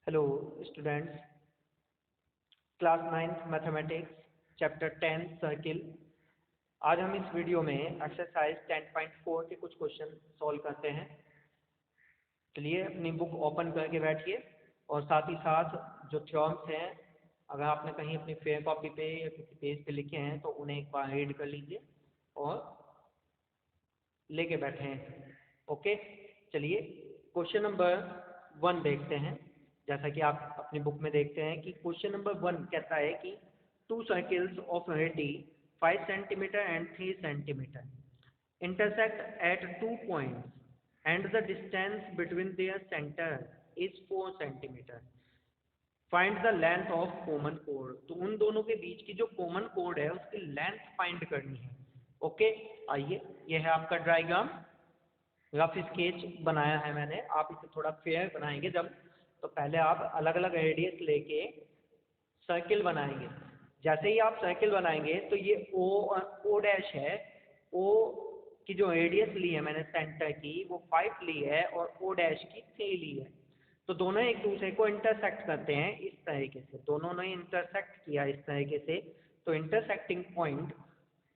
Hello students, class 9th mathematics chapter 10 circle. आज हम इस वीडियो में एक्सरसाइज 10.4 के कुछ क्वेश्चन सॉल्व करते हैं। चलिए अपनी बुक ओपन करके बैठिए और साथ ही साथ जो थ्योरम्स हैं, अगर आपने कहीं अपनी फेयर कॉपी पे या किसी पेज पे लिखे हैं तो उन्हें एक बार रीड कर लीजिए और लेके बैठे हैं। ओके, चलिए क्वेश्चन नंबर 1 देखते हैं। जैसा कि आप अपनी बुक में देखते हैं कि क्वेश्चन नंबर 1 कहता है कि two circles of radii 5 centimetre and 3 centimetre intersect at 2 points and the distance between their center is 4 centimeter. Find the length of common chord. तो उन दोनों के बीच की जो कॉमन कोड है उसकी लेंथ फाइंड करनी है। ओके, आइए, यह है आपका डायग्राम, रफ स्केच बनाया है मैंने। आप इसे थोड़ा फेयर बनाएंगे जब, तो पहले आप अलग अलग रेडियस लेके सर्किल बनाएंगे। जैसे ही आप सर्किल बनाएंगे तो ये ओ डैश है, ओ की जो रेडियस ली है मैंने सेंटर की वो 5 ली है और ओ डैश की 3 ली है। तो दोनों एक दूसरे को इंटरसेक्ट करते हैं इस तरीके से, दोनों ने इंटरसेक्ट किया इस तरीके से। तो इंटरसेक्टिंग पॉइंट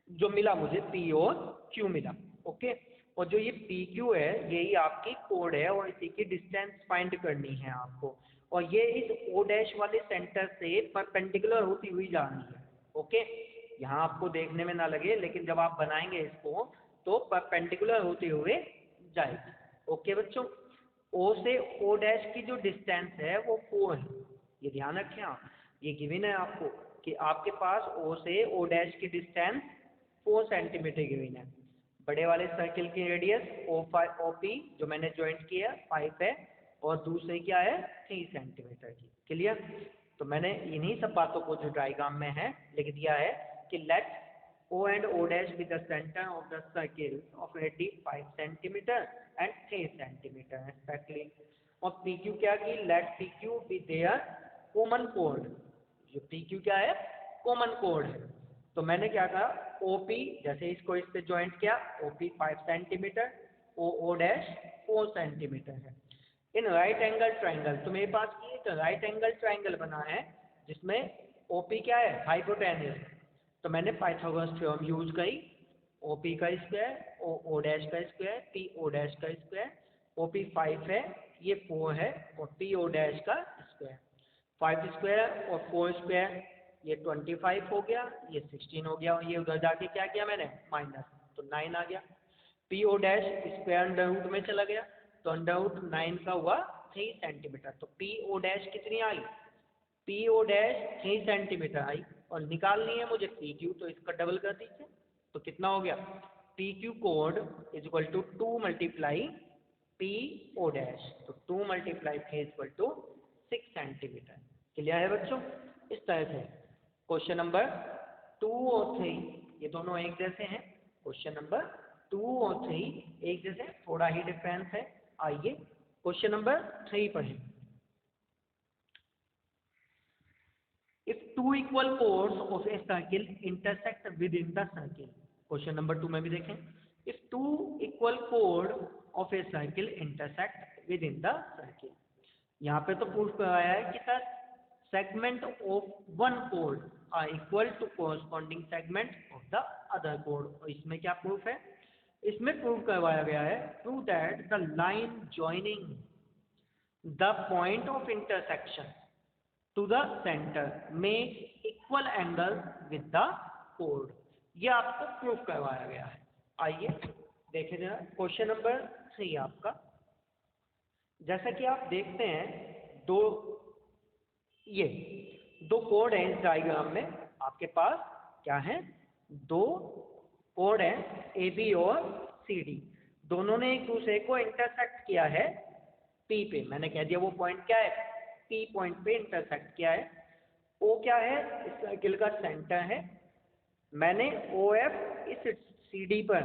जो मिला मुझे पी और क्यू मिला। ओके, और जो ये पी क्यू है यही आपकी कोड है और इसी की डिस्टेंस फाइंड करनी है आपको। और ये इस ओ डैश वाले सेंटर से परपेंडिकुलर होती हुई जा रही है। ओके, यहाँ आपको देखने में ना लगे लेकिन जब आप बनाएंगे इसको तो परपेंडिकुलर होते हुए जाएगी। ओके बच्चों, ओ से ओ डैश की जो डिस्टेंस है वो 4 है, ये ध्यान रखें आप। ये गिवन है आपको कि आपके पास ओ से ओ डैश की डिस्टेंस 4 सेंटीमीटर गिवन है। बड़े वाले सर्किल की रेडियस ओ पी जो मैंने ज्वाइंट किया 5 है और दूसरे क्या है 3 सेंटीमीटर की। क्लियर? तो मैंने इन्हीं सब बातों को जो डायग्राम में है लिख दिया है कि late O and O dash be the center of the circle of radius 5 centimeter and 3 centimeter respectively. और PQ क्या की, let PQ be their common chord. जो PQ क्या है, common chord है। तो मैंने क्या कहा, OP जैसे इसको इससे ज्वाइंट किया, OP 5 centimetre, O dash 4 centimetre है। इन राइट एंगल ट्राइंगल, तो मेरे पास ये एक राइट एंगल ट्राइंगल बना है जिसमें OP क्या है, हाइपोटेन्यूज। तो मैंने पाइथागोरस थ्योरम यूज करी, OP का स्क्वायर ओ डैश का स्क्वायर पी ओ डैश का स्क्वायर, OP 5 है, ये 4 है और पी ओ डैश का स्क्वायर। 5 स्क्वायर और 4 स्क्वायर, ये 25 हो गया, ये 16 हो गया और ये उधर जाके क्या किया मैंने माइनस, तो 9 आ गया। P O dash square under root में चला गया तो अंडर रूट 9 का हुआ 3 सेंटीमीटर। तो पी ओ डैश कितनी आई, पी ओ डैश 3 सेंटीमीटर आई और निकालनी है मुझे पी क्यू, तो इसका डबल कर दीजिए तो कितना हो गया, पी क्यू कोड is equal to 2 multiply P O dash, तो 2 multiply 3 equal to 6 centimetre. Clear है बच्चों? इस तरह से क्वेश्चन नंबर 2 और 3 ये दोनों एक जैसे हैं। क्वेश्चन नंबर 2 और 3 एक जैसे, थोड़ा ही डिफरेंस है। आइए क्वेश्चन नंबर 3 पढ़ें। If two equal chords of a circle intersect within the circle, question number 2 में भी देखें, if two equal chord of a circle intersect within the circle, यहाँ पे तो प्रूफ कराया है कि the segment of one chord are equal to corresponding segment of the other chord। और इसमें क्या प्रूफ है, इसमें प्रूफ करवाया गया है, prove that the line joining the point of intersection to the center make equal angle with the chord। ये आपको प्रूफ करवाया गया है। आइए देखें जरा क्वेश्चन नंबर 3 आपका। जैसा कि आप देखते हैं ये दो कोड हैं इस डायग्राम में, आपके पास क्या है, दो कोड हैं ए बी और सी डी, दोनों ने एक दूसरे को इंटरसेक्ट किया है पी पे। मैंने कह दिया वो पॉइंट क्या है, पी पॉइंट पे इंटरसेक्ट किया है। ओ क्या है, इस सर्किल का सेंटर है। मैंने ओ एफ इस सी डी पर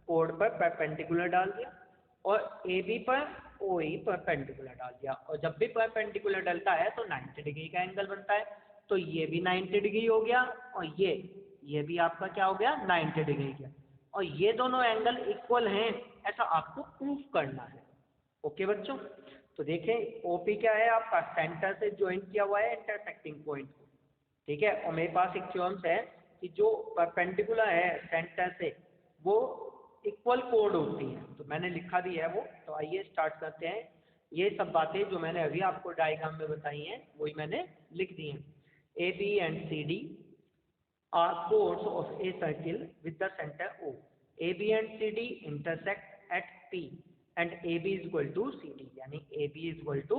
कोड पर परपेंडिकुलर डाल दिया और ए बी पर ओ ई परपेंडिकुलर डाल दिया। और जब भी परपेंडिकुलर डलता है तो 90 डिग्री का एंगल बनता है, तो ये भी 90 डिग्री हो गया और ये भी आपका क्या हो गया 90 डिग्री का, और ये दोनों एंगल इक्वल हैं, ऐसा आपको प्रूफ करना है। ओके बच्चों, तो देखें ओपी क्या है आपका, सेंटर से ज्वाइन किया हुआ है इंटरसेक्टिंग पॉइंट को, ठीक है। और मेरे पास एक थ्योरम है कि जो परपेंडिकुलर है सेंटर से वो इक्वल कोड होती है, तो मैंने लिखा भी है वो। तो आइए स्टार्ट करते हैं। ये सब बातें जो मैंने अभी आपको डायग्राम में बताई हैं वही मैंने लिख दी हैं। A B and C D are chords of a circle with the centre O. A B and C D intersect at P and A B is equal to C D, यानी A B is equal to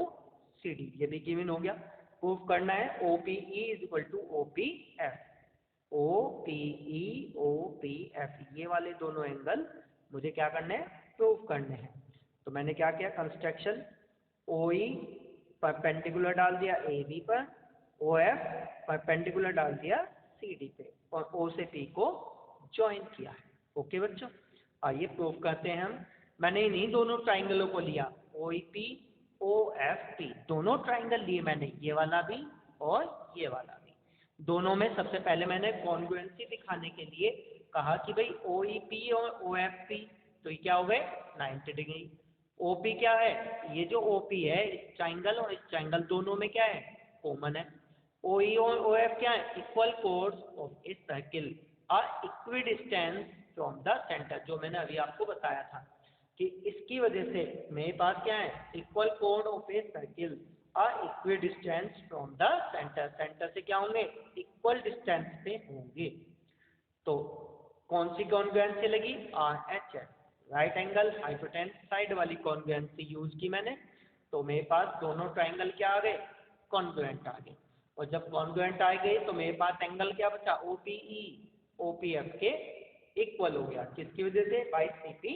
C D, ये भी given हो गया। Proof करना है O P E is equal to O P F, O P E O P F, ये वाले दोनों एंगल मुझे क्या करने हैं, प्रूफ करने हैं। तो मैंने क्या किया, कंस्ट्रक्शन ओ ई परपेंडिकुलर डाल दिया ए बी पर, ओ एफ परपेंडिकुलर डाल दिया सी डी पे, और ओ से पी को ज्वाइन किया है। ओके बच्चों, आइए प्रूफ करते हैं हम। मैंने इन्हीं दोनों ट्राइंगलों को लिया, O E P O F P, दोनों ट्राइंगल लिए मैंने, ये वाला भी और ये वाला भी। दोनों में सबसे पहले मैंने कॉन्ग्रुएंसी दिखाने के लिए कहा कि भाई ओ ई पी और ओ एफ पी, तो ये क्या हो गए 90 डिग्री। ओ पी क्या है, ये जो ओ पी है इस ट्राइंगल और इस ट्राइंगल दोनों में क्या है, कॉमन है। ओ ई और ओ एफ क्या है, equal chords of a circle are equidistance from the centre, जो मैंने अभी आपको बताया था कि इसकी वजह से मेरे पास क्या है, इक्वल कोड of a circle are equidistance from the centre, centre से क्या होंगे, इक्वल डिस्टेंस पे होंगे। तो कौन सी कॉन्ग्रुएंसी लगी, R H S, right angle hypotenuse side वाली कॉन्ग्रुएंसी यूज की मैंने। तो मेरे पास दोनों ट्राइंगल क्या आ गए, कॉन्ग्रुएंट आ गए। और जब कॉन्ग्रुएंट आ गए तो मेरे पास एंगल क्या बचा, O P E O P F के इक्वल हो गया, किसकी वजह से, by C P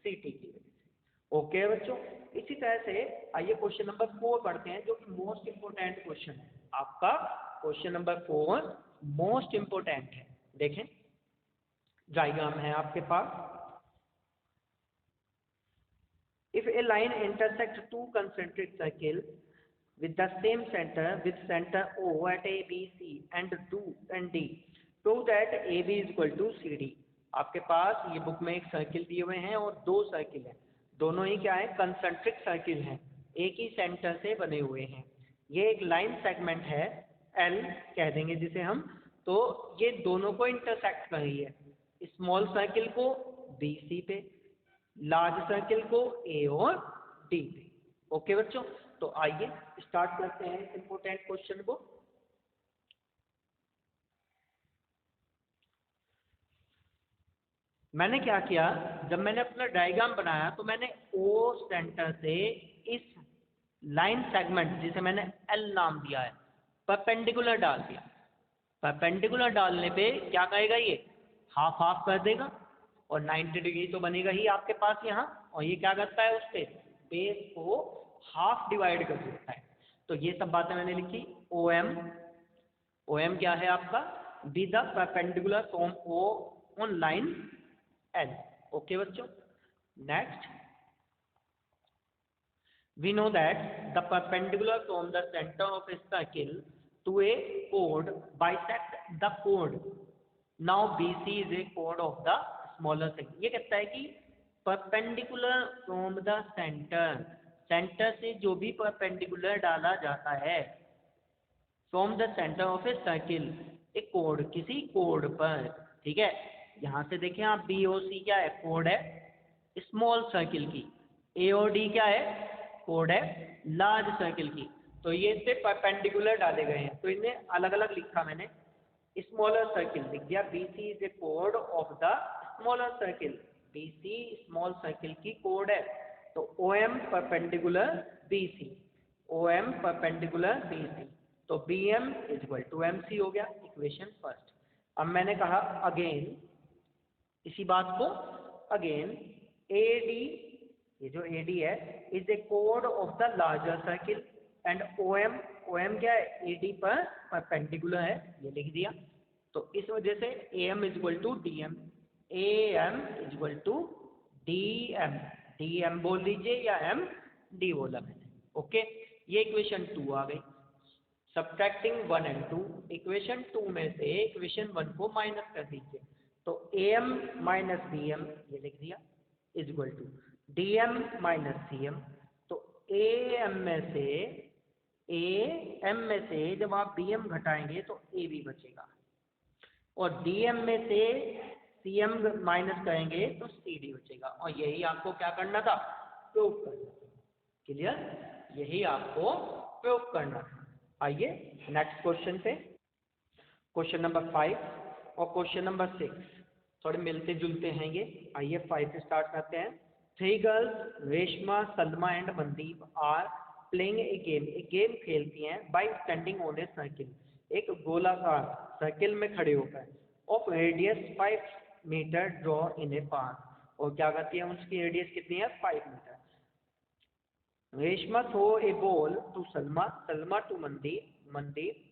C T की वजह से। ओके बच्चों, इसी तरह से आइए क्वेश्चन नंबर 4 पढ़ते हैं, जो कि मोस्ट इंपोर्टेंट क्वेश्चन है आपका। क्वेश्चन नंबर 4 मोस्ट इंपोर्टेंट है। देखें डायग्राम है आपके पास। If a line intersect two concentric circle with the same center with center O at A, B, C and D, prove that AB is equal to CD। आपके पास ये book में एक circle दिए हुए हैं और दो सर्किल हैं, दोनों ही क्या है, कंसेंट्रिक सर्किल हैं, एक ही सेंटर से बने हुए हैं। ये एक लाइन सेगमेंट है, L कह देंगे जिसे हम। तो ये दोनों को इंटरसेक्ट कर रही है, स्मॉल सर्किल को BC पे, लार्ज सर्किल को A और D पे। ओके बच्चों, तो आइए स्टार्ट करते हैं इस इंपोर्टेंट क्वेश्चन को। मैंने क्या किया, जब मैंने अपना डायग्राम बनाया तो मैंने ओ सेंटर से इस लाइन सेगमेंट जिसे मैंने एल नाम दिया है परपेंडिकुलर डाल दिया। परपेंडिकुलर डालने पे क्या कहेगा, ये हाफ हाफ कर देगा और 90 डिग्री तो बनेगा ही आपके पास यहाँ, और ये क्या करता है, उससे बेस को हाफ डिवाइड कर देता है। तो ये सब बातें मैंने लिखी। ओ एम क्या है आपका, be the perpendicular from O on line L. Okay बच्चों, next we know that the perpendicular from the centre of a circle to A code bisect the code. Now B C is a कोड of the smaller circle. ये कहता है कि perpendicular from the centre, centre से जो भी perpendicular डाला जाता है, from the centre of a circle, एक कोड, किसी कोड पर, ठीक है। यहाँ से देखें आप, बी ओ सी क्या है, कोड है स्मॉल सर्किल की, ए और डी क्या है, कोड है लार्ज सर्किल की। तो ये इससे परपेंडिकुलर डाले गए हैं, तो इन्हें अलग अलग लिखा मैंने। स्मॉलर सर्किल लिख दिया, बी सी इज ए कोड of the smaller circle, B C small circle की कोड है। तो O M perpendicular B C, O M perpendicular B C, तो B M is equal to M C हो गया, इक्वेशन फर्स्ट। अब मैंने कहा अगेन इसी बात को, अगेन ए डी, ये जो ए डी है इज ए कोड of the larger circle and O M क्या है, ए डी पर परपेंडिकुलर है, ये लिख दिया। तो इस वजह से A M is equal to D M, A M is equal to D M, D M बोल दीजिए या एम डी बोला मैंने। ओके, ये इक्वेशन 2 आ गई। सब्ट्रैक्टिंग 1 and 2, इक्वेशन 2 में से इक्वेशन 1 को माइनस कर दीजिए, तो A M minus B M, ये लिख दिया, is equal to D M minus C M. तो ए एम में से जब आप बी एम घटाएंगे तो ए बी बचेगा, और डी एम में से सी एम माइनस करेंगे तो सी डी बचेगा, और यही आपको क्या करना था, प्रूव करना था। क्लियर, यही आपको प्रूव करना था। आइए नेक्स्ट क्वेश्चन पे, क्वेश्चन नंबर 5 और क्वेश्चन नंबर 6 थोड़े मिलते जुलते हैं ये। आइए 5 से स्टार्ट करते हैं। 3 girls Reshma, Salma and Mandeep are playing a game खेलती हैं by standing on a circle, एक गोलाकार सर्किल में खड़े होकर, of radius 5 metre draw in a park, और क्या करती है, उसकी रेडियस कितनी है, 5 metre. Reshma throw a ball to Salma, Salma to Mandeep, Mandeep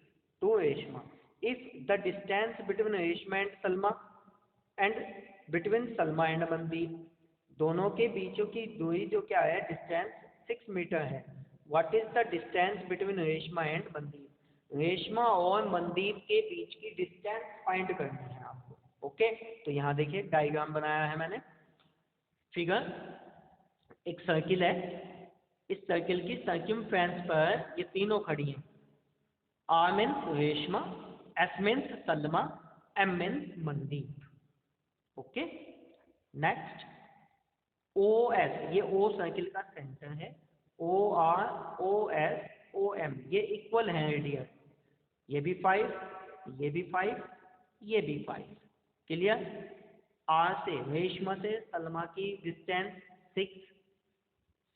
to Reshma. If the distance between Reshma and Salma and between Salma and Mandeep, दोनों के बीचों की दूरी जो क्या है, डिस्टेंस 6 मीटर है। What is the distance between Reshma and Mandeep, Reshma और मनदीप के बीच की डिस्टेंस फाइंड करनी है आपको। ओके, तो यहाँ देखिए डायग्राम बनाया है मैंने, फिगर, एक सर्किल है, इस सर्किल की सर्कमफ्रेंस पर ये तीनों खड़ी हैं। R means Reshma, S means Salma, M means Mandeep. Okay, next O S, ये ओ सर्किल का सेंटर है, O R, O S, O M, ये इक्वल है रेडियस, ये भी 5, ये भी 5, ये भी 5। क्लियर, आर से रेशमा से सलमा की डिस्टेंस 6,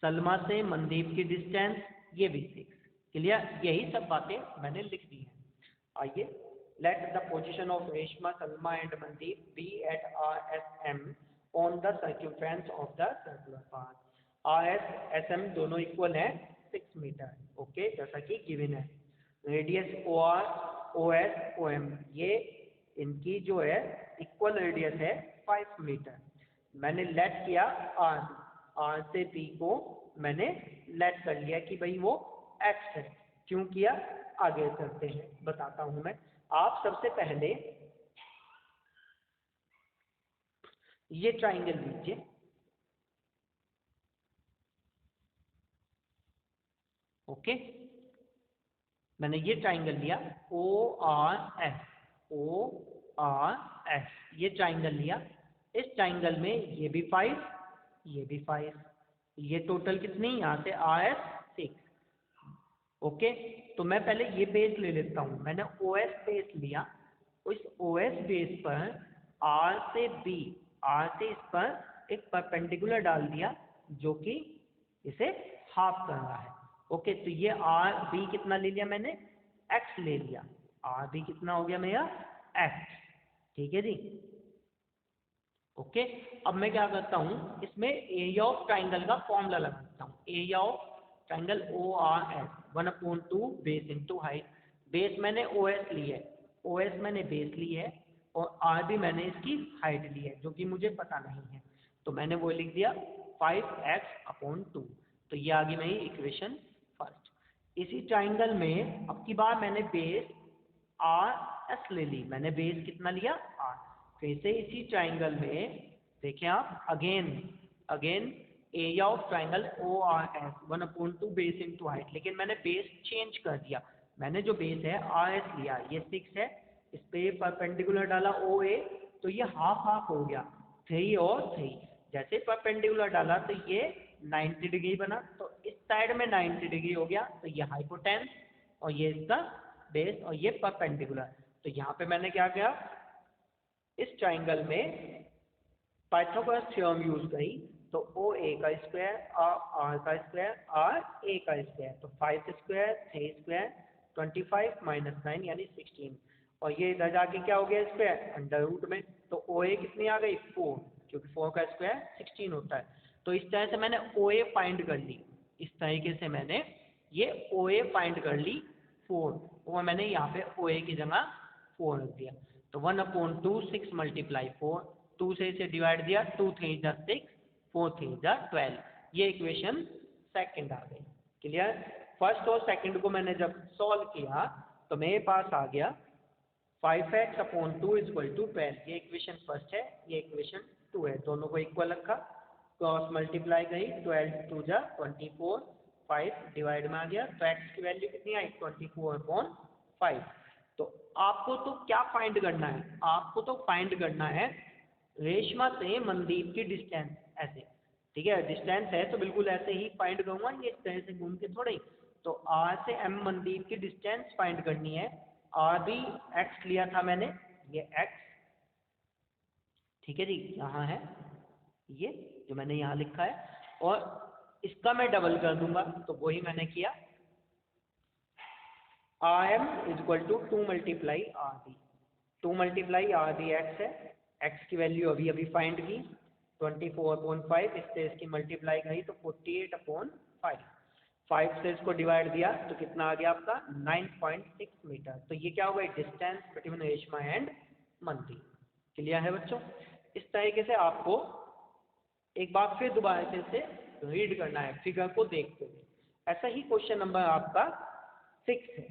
सलमा से मनदीप की डिस्टेंस ये भी 6। क्लियर, यही सब बातें मैंने लिख दी हैं। आइए, let the position of Reshma, Salma and Mandeep be at R S M on the circumference of the circular path. R S S M दोनों इक्वल है 6 मीटर। ओके, जैसा कि गिवन है। Radius O R, O S, O M, ये इनकी जो है equal radius है 5 मीटर। मैंने लेट किया आर, आर से बी को मैंने लेट कर लिया कि भाई वो एक्स है। क्यों किया, आगे चलते हैं बताता हूं मैं। आप सबसे पहले ये ट्राइंगल लीजिए, ओके, मैंने ये ट्राइंगल लिया O R S, O R S, ये ट्राइंगल लिया। इस ट्राइंगल में ये भी 5, ये भी 5, ये टोटल कितनी, यहाँ से आर एस 6। ओके, तो मैं पहले ये बेस ले लेता हूँ। मैंने ओ एस बेस लिया, उस ओ एस बेस पर आर से बी, आर से इस पर एक परपेंडिकुलर डाल दिया जो कि इसे हाफ कर रहा है। ओके, तो ये आर बी कितना ले लिया मैंने, एक्स ले लिया। आर बी कितना हो गया मेरा, एक्स। ठीक है जी। ओके, अब मैं क्या करता हूँ, इसमें एरिया ऑफ ट्राइंगल का फॉर्मूला लगाता हूँ। Area of triangle O R S 1/2 base into height. Base मैंने ओ एस ली है, ओ एस मैंने बेस ली है, और आर भी मैंने इसकी हाइट ली है जो कि मुझे पता नहीं है, तो मैंने वो लिख दिया 5x/2। तो ये आ गई मेरी इक्वेशन फर्स्ट। इसी ट्राइंगल में अब की बार मैंने बेस आर एस ले ली, मैंने बेस कितना लिया, आर। फिर से इसी ट्राइंगल में देखें आप, again area of triangle O R S 1/2 base into height, लेकिन मैंने बेस चेंज कर दिया। मैंने जो बेस है आर एस लिया, ये 6 है, इस पे परपेंडिकुलर डाला ओ ए, तो ये हाफ हाफ हो गया, 3 और 3। जैसे परपेंडिकुलर डाला तो ये 90 डिग्री बना, तो इस साइड में 90 डिग्री हो गया, तो ये हाइपोटेन्स और ये इसका बेस और ये परपेंडिकुलर। तो यहाँ पे मैंने क्या किया, इस ट्राइंगल में पाइथागोरस थ्योरम यूज करी, तो ओ ए का स्क्वायर आर का स्क्वायर आर ए का स्क्वायर, तो 5 स्क्वायर 3 स्क्वायर 25 माइनस 9 यानी 16, और ये इधर जाके क्या हो गया स्क्वायर अंडर रूट में, तो ओ ए कितनी आ गई 4, क्योंकि 4 का स्क्वायर 16 होता है। तो इस तरह से मैंने ओ ए फाइंड कर ली, इस तरीके से मैंने ये ओ ए फाइंड कर ली 4, वो मैंने यहाँ पे ओ ए की जगह 4 रख दिया। तो 1/2 6 × 4, 2 से इसे डिवाइड दिया, 2 3 जा 6, 4 3 जा 12, ये इक्वेशन सेकंड आ गई। क्लियर, फर्स्ट और सेकंड को मैंने जब सॉल्व किया तो मेरे पास आ गया 5x/2 = 12, ये इक्वेशन फर्स्ट है, ये इक्वेशन 2 है, दोनों को इक्वल रखा, क्रॉस मल्टीप्लाई गई, 12 2 जा 24, 5 डिवाइड में आ गया, तो x की वैल्यू कितनी आई 24/5। तो आपको तो क्या फाइंड करना है, आपको तो फाइंड करना है रेशमा से मनदीप की डिस्टेंस, ऐसे ठीक है, डिस्टेंस है तो बिल्कुल ऐसे ही फाइंड करूंगा, ये इस तरह से घूम के थोड़े। तो R से M मनदीप की डिस्टेंस फाइंड करनी है। R भी x लिया था मैंने, ये x, ठीक है जी, यहाँ है ये जो मैंने यहाँ लिखा है, और इसका मैं डबल कर दूंगा, तो वही मैंने किया। RM is equal to 2 multiply RD, 2 multiply RD x है, x की वैल्यू अभी अभी फाइंड की 24/5, इससे इसकी मल्टीप्लाई करी तो 48/5, 5 से इसको डिवाइड दिया तो कितना आ गया आपका 9.6 मीटर। तो ये क्या होगा, distance between Reshma and Mandeep. Clear है बच्चों? इस तरीके से आपको एक बार फिर दोबारा से इसे रीड करना है फिगर को देखते हुए। ऐसा ही क्वेश्चन नंबर आपका 6 है।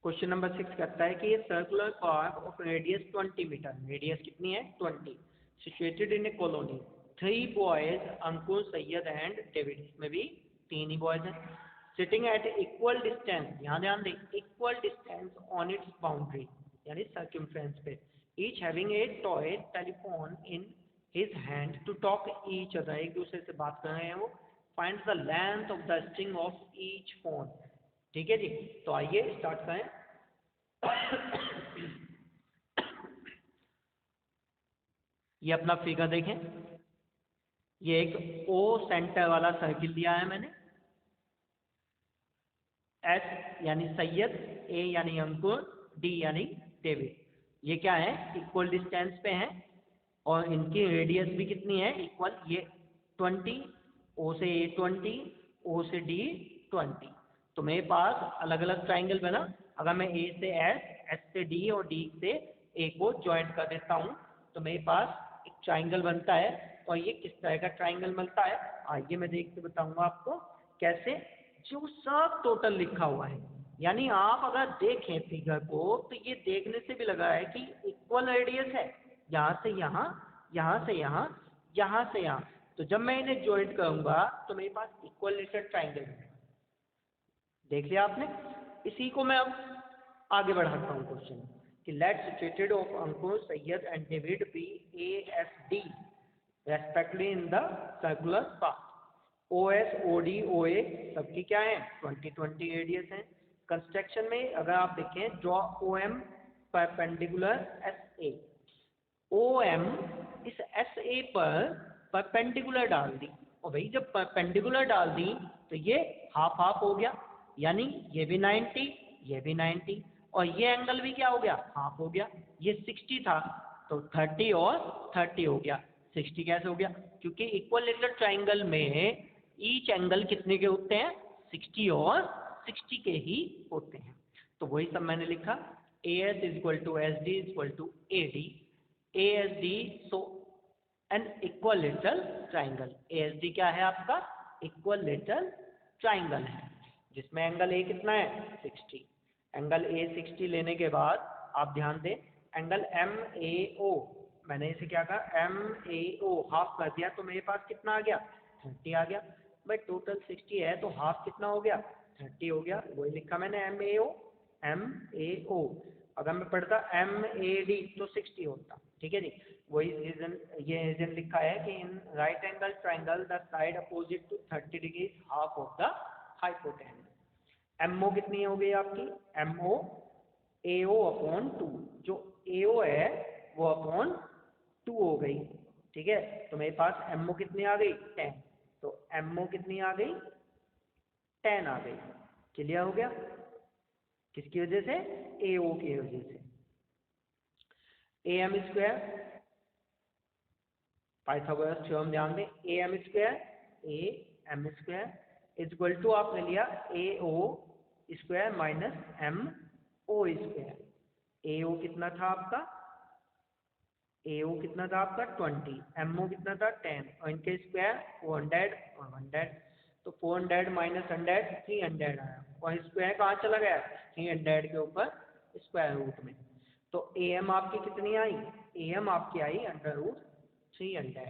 क्वेश्चन नंबर 6 कहता है कि ये circular park of radius 20 metre, radius कितनी है 20, situated in a colony, 3 boys Ankur, Syed and David, इसमें भी 3 ही बॉयज हैं, सिटिंग एट इक्वल डिस्टेंस, यहाँ ध्यान दें, equal distance on its boundary यानी सर्कमफ्रेंस पे, each having a toy telephone in his hand to talk each other, एक दूसरे से बात कर रहे हैं वो, find the length of the string of each phone. ठीक है जी, तो आइए स्टार्ट करें। ये अपना फिगर देखें, ये एक ओ सेंटर वाला सर्किल दिया है मैंने, एस यानी सैयद, ए यानी अंकुर, डी यानी डेविड, ये क्या है इक्वल डिस्टेंस पे हैं, और इनकी रेडियस भी कितनी है इक्वल, ये 20, ओ से ए 20, ओ से डी 20। तो मेरे पास अलग अलग ट्राइंगल बना, अगर मैं ए से एस, एस से डी और डी से ए को ज्वाइंट कर देता हूँ तो मेरे पास एक ट्राइंगल बनता है। और ये किस तरह का ट्राइंगल बनता है आइए मैं देख के बताऊंगा आपको कैसे, जो सब टोटल लिखा हुआ है, यानी आप अगर देखें फिगर को तो ये देखने से भी लगा है कि इक्वल रेडियस है, यहाँ से यहाँ, यहाँ से यहाँ, यहाँ से यहाँ, तो जब मैं इन्हें ज्वाइंट करूंगा तो मेरे पास इक्वलेटरल ट्राइंगल है। देख लिया आपने? इसी को मैं अब आगे बढ़ाता हूँ क्वेश्चन कि let situated of Ankur, Syed and David B A S D respectively in the circular path, O S O D O A सबकी क्या है 20-20 रेडियस है। कंस्ट्रक्शन में अगर आप देखें, draw O M perpendicular S A, O M इस एस ए पर परपेंडिकुलर डाल दी, और भाई जब परपेंडिकुलर डाल दी तो ये हाफ हाफ हो गया, यानी ये भी 90, ये भी 90, और ये एंगल भी क्या हो गया हाफ हो गया, ये 60 था तो 30 और 30 हो गया, 60 कैसे हो गया, क्योंकि इक्विलेटरल ट्राइंगल में ईच एंगल कितने के होते हैं 60 और 60 के ही होते हैं। तो वही सब मैंने लिखा, A S is equal to S D is equal to A D, A S D, so an equilateral triangle, A S D क्या है आपका इक्विलेटरल ट्राइंगल है, जिसमें एंगल ए कितना है 60, एंगल ए 60 लेने के बाद आप ध्यान दें एंगल एम ए ओ, मैंने इसे क्या कहा एम ए ओ हाफ कर दिया तो मेरे पास कितना आ गया 30 आ गया, भाई टोटल 60 है तो हाफ कितना हो गया 30 हो गया, वही लिखा मैंने M A O, M A ओ, अगर मैं पढ़ता एम ए डी तो 60 होता, ठीक है जी। वही रीजन, ये रीजन लिखा है कि in right angle triangle the side opposite to 30 degree half of the hypotenuse, MO कितनी हो गई आपकी एमओ एओ अपॉन 2, जो एओ है वो अपॉन 2 हो गई, ठीक है। तो मेरे पास एमओ कितनी आ गई 10, तो एमओ कितनी आ गई 10 आ गई। क्लियर हो गया? किसकी वजह से एओ की वजह से। A M square, Pythagoras theorem ध्यान दें, A M square A M square is equal to आपने लिया A O square minus M O square, A O कितना था आपका, ए ओ कितना था आपका 20, एम ओ कितना था 10, और इनके स्क्वायर 400 और 100, तो 400 माइनस 100 300 आया, और स्क्वायर कहाँ चला गया 300 के ऊपर स्क्वायर रूट में, तो ए एम आपकी कितनी आई, ए एम आपकी आई अंडर रूट 300।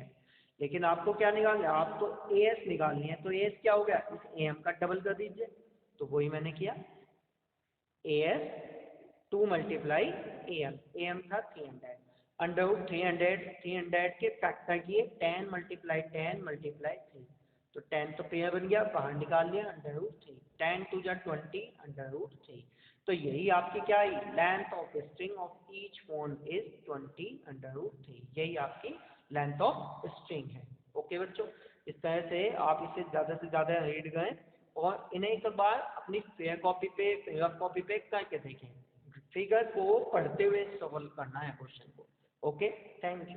लेकिन आपको क्या निकालना है, आपको AS निकालनी है। तो AS क्या हो गया, इस AM का डबल कर दीजिए। तो वही मैंने किया, AS 2 मल्टीप्लाई AM, AM था 300, अंडर रूट 300 के फैक्टर किए 10 मल्टीप्लाई 10 मल्टीप्लाई 3, तो 10 तो पेयर बन गया, बाहर निकाल लिया अंडर रूट 3, 10 टू जा 20 अंडर रूट 3। तो यही आपकी क्या है, length of string of each phone is 20 under root 3, यही आपकी लेंथ ऑफ स्ट्रिंग है। ओके बच्चों, इस तरह से आप इसे ज़्यादा से ज़्यादा रीड करें और इन्हें एक बार अपनी फेयर कॉपी पे, रफ कॉपी पे करके देखें। फिगर को पढ़ते हुए सॉल्व करना है क्वेश्चन को। Okay, thank you.